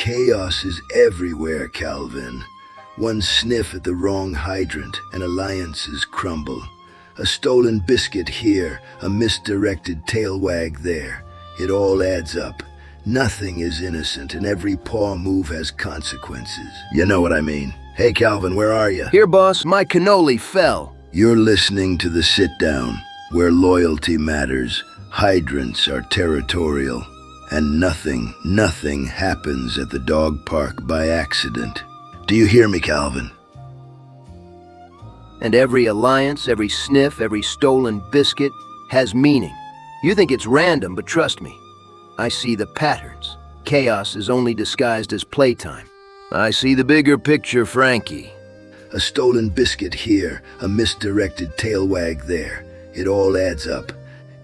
Chaos is everywhere, Calvin. One sniff at the wrong hydrant and alliances crumble. A stolen biscuit here, a misdirected tail wag there. It all adds up. Nothing is innocent and every paw move has consequences. You know what I mean. Hey Calvin, where are you? Here, boss, my cannoli fell. You're listening to The Sit Down, where loyalty matters, hydrants are territorial, and nothing happens at the dog park by accident. Do you hear me, Calvin? And every alliance, every sniff, every stolen biscuit has meaning. You think it's random, but trust me, I see the patterns. Chaos is only disguised as playtime. I see the bigger picture, Frankie. A stolen biscuit here, a misdirected tail wag there. It all adds up.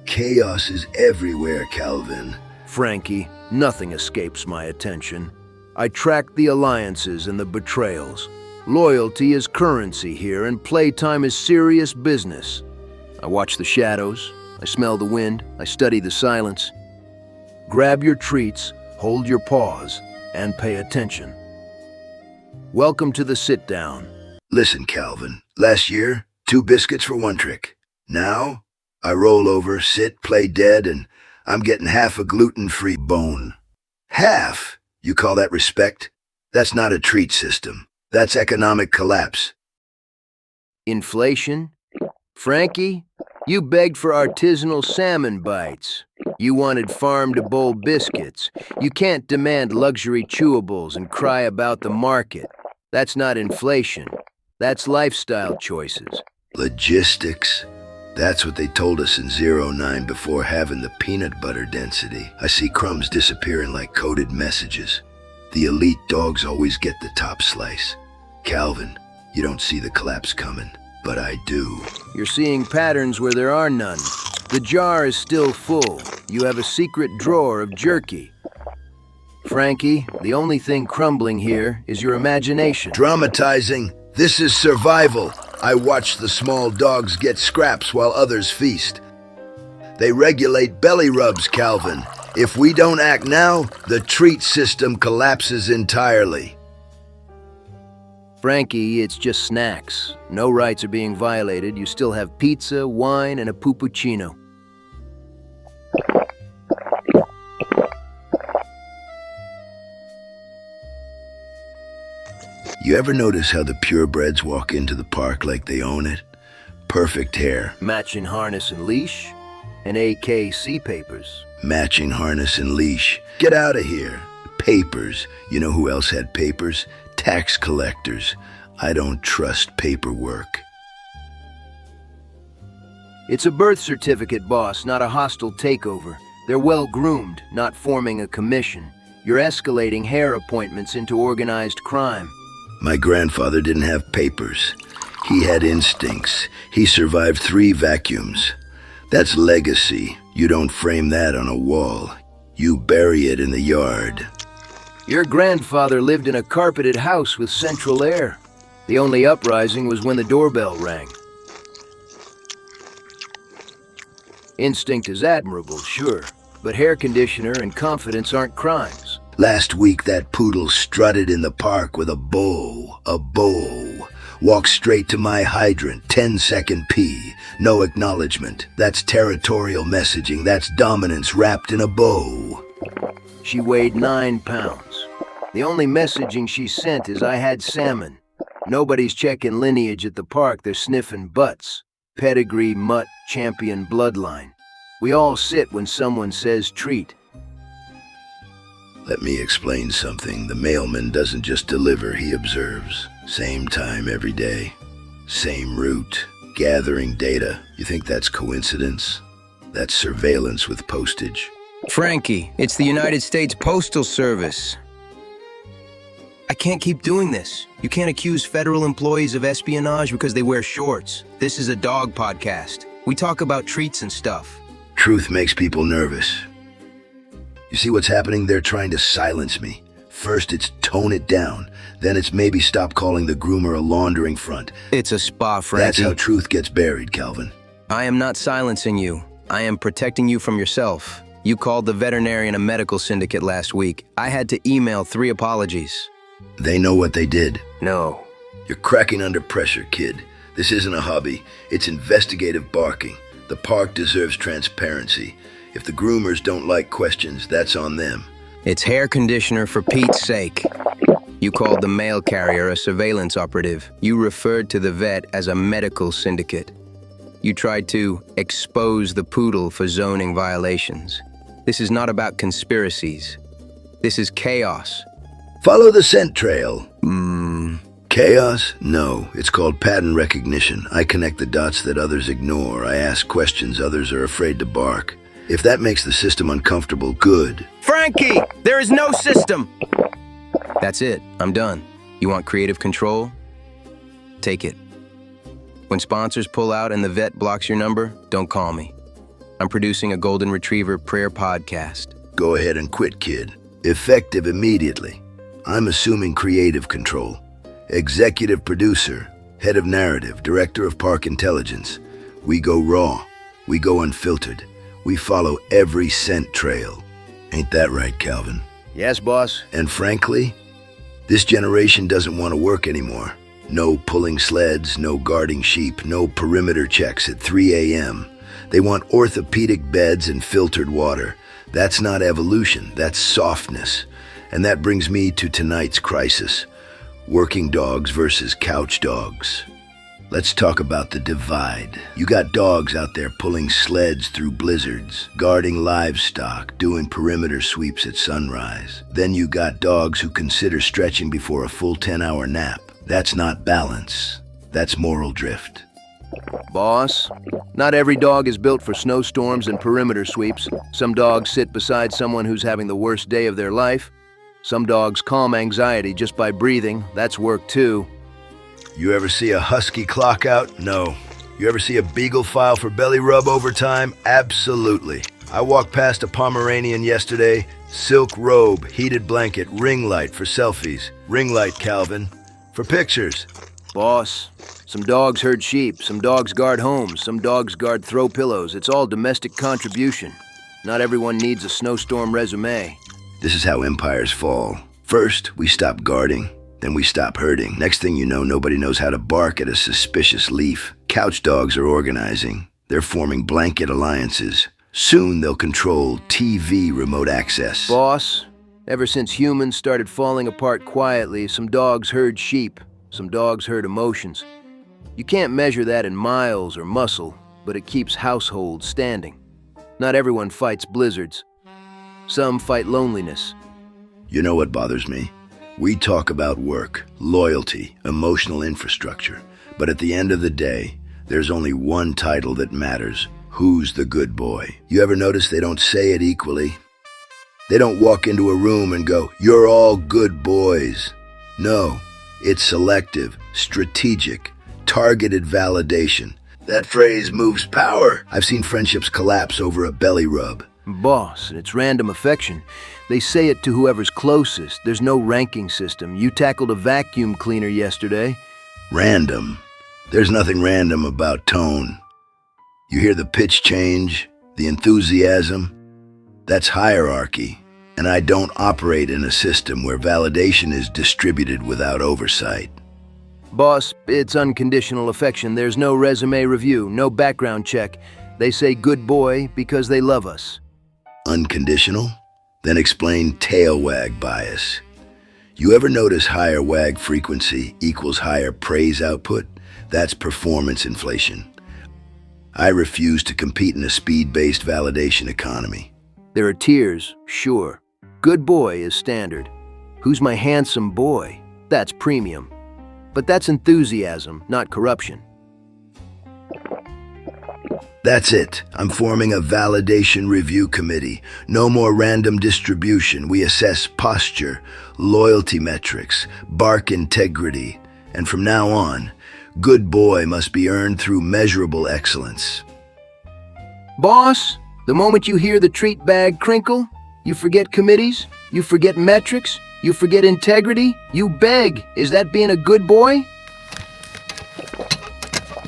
Chaos is everywhere, Calvin. Frankie, nothing escapes my attention. I track the alliances and the betrayals. Loyalty is currency here, and playtime is serious business. I watch the shadows, I smell the wind, I study the silence. Grab your treats, hold your paws, and pay attention. Welcome to The Sit Down. Listen, Calvin, last year, 2 biscuits for 1 trick. Now, I roll over, sit, play dead, and I'm getting half a gluten-free bone. Half? You call that respect? That's not a treat system. That's economic collapse. Inflation? Frankie, you begged for artisanal salmon bites. You wanted farm-to-bowl biscuits. You can't demand luxury chewables and cry about the market. That's not inflation. That's lifestyle choices. Logistics? That's what they told us in 09 before having the peanut butter density. I see crumbs disappearing like coded messages. The elite dogs always get the top slice. Calvin, you don't see the collapse coming, but I do. You're seeing patterns where there are none. The jar is still full. You have a secret drawer of jerky. Frankie, the only thing crumbling here is your imagination. Dramatizing. This is survival. I watch the small dogs get scraps while others feast. They regulate belly rubs, Calvin. If we don't act now, the treat system collapses entirely. Frankie, it's just snacks. No rights are being violated. You still have pizza, wine, and a puppuccino. You ever notice how the purebreds walk into the park like they own it? Perfect hair. Matching harness and leash, and AKC papers. Matching harness and leash. Get out of here. Papers. You know who else had papers? Tax collectors. I don't trust paperwork. It's a birth certificate, boss, not a hostile takeover. They're well-groomed, not forming a commission. You're escalating hair appointments into organized crime. My grandfather didn't have papers. He had instincts. He survived 3 vacuums. That's legacy. You don't frame that on a wall. You bury it in the yard. Your grandfather lived in a carpeted house with central air. The only uprising was when the doorbell rang. Instinct is admirable, sure, but hair conditioner and confidence aren't crimes. Last week, that poodle strutted in the park with a bow. Walked straight to my hydrant, 10-second pee. No acknowledgement. That's territorial messaging. That's dominance wrapped in a bow. She weighed 9 pounds. The only messaging she sent is I had salmon. Nobody's checking lineage at the park, they're sniffing butts. Pedigree, mutt, champion, bloodline. We all sit when someone says treat. Let me explain something. The mailman doesn't just deliver, he observes. Same time every day. Same route. Gathering data. You think that's coincidence? That's surveillance with postage. Frankie, it's the United States Postal Service. I can't keep doing this. You can't accuse federal employees of espionage because they wear shorts. This is a dog podcast. We talk about treats and stuff. Truth makes people nervous. You see what's happening? They're trying to silence me. First it's tone it down, then it's maybe stop calling the groomer a laundering front. It's a spa, Frankie. That's how truth gets buried, Calvin. I am not silencing you. I am protecting you from yourself. You called the veterinarian a medical syndicate last week. I had to email 3 apologies. They know what they did. No. You're cracking under pressure, kid. This isn't a hobby. It's investigative barking. The park deserves transparency. If the groomers don't like questions, that's on them. It's hair conditioner for Pete's sake. You called the mail carrier a surveillance operative. You referred to the vet as a medical syndicate. You tried to expose the poodle for zoning violations. This is not about conspiracies. This is chaos. Follow the scent trail. Chaos? No. It's called pattern recognition. I connect the dots that others ignore. I ask questions others are afraid to bark. If that makes the system uncomfortable, good. Frankie, there is no system. That's it. I'm done. You want creative control? Take it. When sponsors pull out and the vet blocks your number, don't call me. I'm producing a Golden Retriever prayer podcast. Go ahead and quit, kid. Effective immediately. I'm assuming creative control. Executive producer, head of narrative, director of park intelligence. We go raw. We go unfiltered. We follow every scent trail. Ain't that right, Calvin? Yes, boss. And frankly, this generation doesn't want to work anymore. No pulling sleds, no guarding sheep, no perimeter checks at 3 a.m. They want orthopedic beds and filtered water. That's not evolution, that's softness. And that brings me to tonight's crisis. Working dogs versus couch dogs. Let's talk about the divide. You got dogs out there pulling sleds through blizzards, guarding livestock, doing perimeter sweeps at sunrise. Then you got dogs who consider stretching before a full 10-hour nap. That's not balance. That's moral drift. Boss, not every dog is built for snowstorms and perimeter sweeps. Some dogs sit beside someone who's having the worst day of their life. Some dogs calm anxiety just by breathing. That's work too. You ever see a husky clock out? No. You ever see a beagle file for belly rub overtime? Absolutely. I walked past a Pomeranian yesterday. Silk robe, heated blanket, ring light for selfies. Ring light, Calvin. For pictures. Boss, some dogs herd sheep, some dogs guard homes, some dogs guard throw pillows. It's all domestic contribution. Not everyone needs a snowstorm resume. This is how empires fall. First, we stop guarding. Then we stop herding. Next thing you know, nobody knows how to bark at a suspicious leaf. Couch dogs are organizing. They're forming blanket alliances. Soon they'll control TV remote access. Boss, ever since humans started falling apart quietly, some dogs herd sheep. Some dogs herd emotions. You can't measure that in miles or muscle, but it keeps households standing. Not everyone fights blizzards. Some fight loneliness. You know what bothers me? We talk about work, loyalty, emotional infrastructure, but at the end of the day, there's only one title that matters. Who's the good boy? You ever notice they don't say it equally? They don't walk into a room and go, "You're all good boys." No, it's selective, strategic, targeted validation. That phrase moves power. I've seen friendships collapse over a belly rub. Boss, it's random affection. They say it to whoever's closest. There's no ranking system. You tackled a vacuum cleaner yesterday. Random. There's nothing random about tone. You hear the pitch change, the enthusiasm. That's hierarchy. And I don't operate in a system where validation is distributed without oversight. Boss, it's unconditional affection. There's no resume review, no background check. They say good boy because they love us. Unconditional? Then explain tail wag bias. You ever notice higher wag frequency equals higher praise output? That's performance inflation. I refuse to compete in a speed-based validation economy. There are tiers, sure. Good boy is standard. Who's my handsome boy? That's premium. But that's enthusiasm, not corruption. That's it. I'm forming a validation review committee. No more random distribution. We assess posture, loyalty metrics, bark integrity. And from now on, good boy must be earned through measurable excellence. Boss, the moment you hear the treat bag crinkle, you forget committees, you forget metrics, you forget integrity, you beg. Is that being a good boy?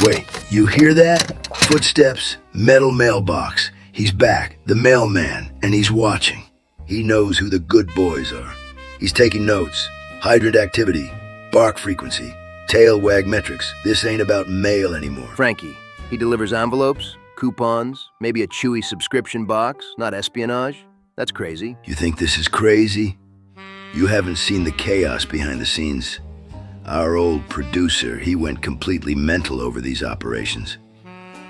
Wait, you hear that? Footsteps, metal mailbox. He's back, the mailman, and he's watching. He knows who the good boys are. He's taking notes. Hydrant activity, bark frequency, tail wag metrics. This ain't about mail anymore. Frankie, he delivers envelopes, coupons, maybe a Chewy subscription box, not espionage. That's crazy. You think this is crazy? You haven't seen the chaos behind the scenes. Our old producer, he went completely mental over these operations.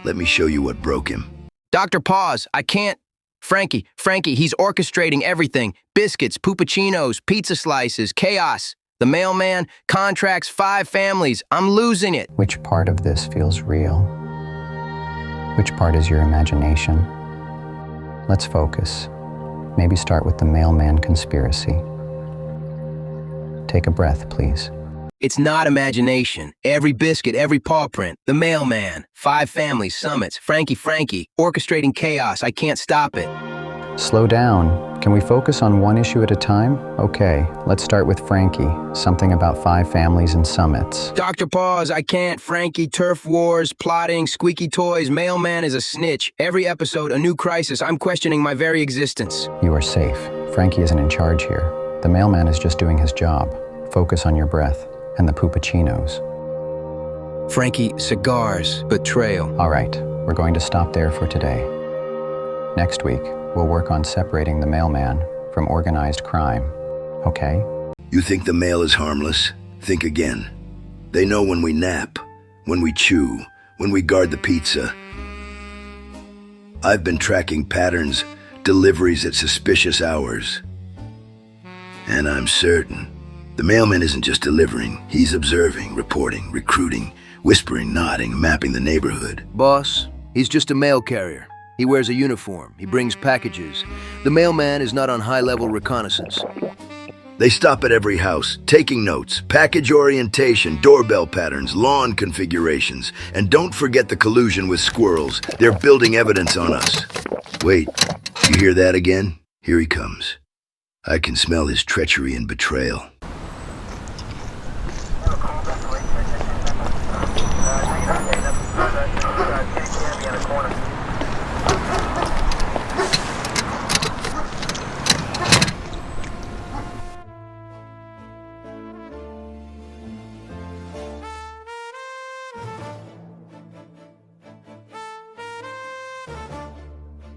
Let me show you what broke him. Dr. Pause, I can't. Frankie, he's orchestrating everything. Biscuits, puppuccinos, pizza slices, chaos. The mailman, contracts, 5 families. I'm losing it. Which part of this feels real? Which part is your imagination? Let's focus. Maybe start with the mailman conspiracy. Take a breath, please. It's not imagination. Every biscuit, every paw print. The mailman, 5 families, summits. Frankie, orchestrating chaos. I can't stop it. Slow down. Can we focus on one issue at a time? Okay, let's start with Frankie. Something about 5 families and summits. Dr. Pause, I can't. Frankie, turf wars, plotting, squeaky toys. Mailman is a snitch. Every episode, a new crisis. I'm questioning my very existence. You are safe. Frankie isn't in charge here. The mailman is just doing his job. Focus on your breath and the puppuccinos. Frankie, cigars, betrayal. All right, we're going to stop there for today. Next week, we'll work on separating the mailman from organized crime. Okay? You think the mail is harmless? Think again. They know when we nap, when we chew, when we guard the pizza. I've been tracking patterns, deliveries at suspicious hours. And I'm certain the mailman isn't just delivering, he's observing, reporting, recruiting, whispering, nodding, mapping the neighborhood. Boss, he's just a mail carrier. He wears a uniform. He brings packages. The mailman is not on high-level reconnaissance. They stop at every house, taking notes, package orientation, doorbell patterns, lawn configurations, and don't forget the collusion with squirrels. They're building evidence on us. Wait, you hear that again? Here he comes. I can smell his treachery and betrayal.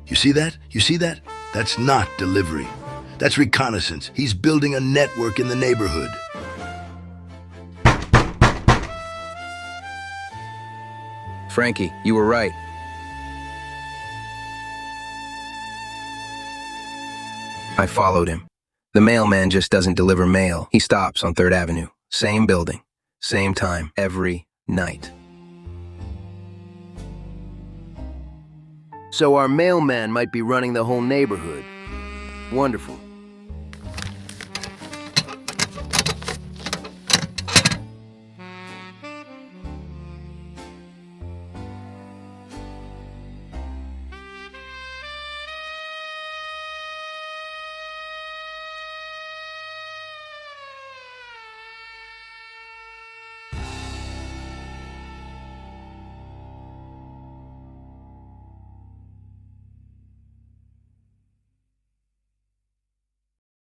You see that? You see that? That's not delivery. That's reconnaissance. He's building a network in the neighborhood. Frankie, you were right. I followed him. The mailman just doesn't deliver mail. He stops on 3rd Avenue. Same building, same time, every night. So our mailman might be running the whole neighborhood. Wonderful.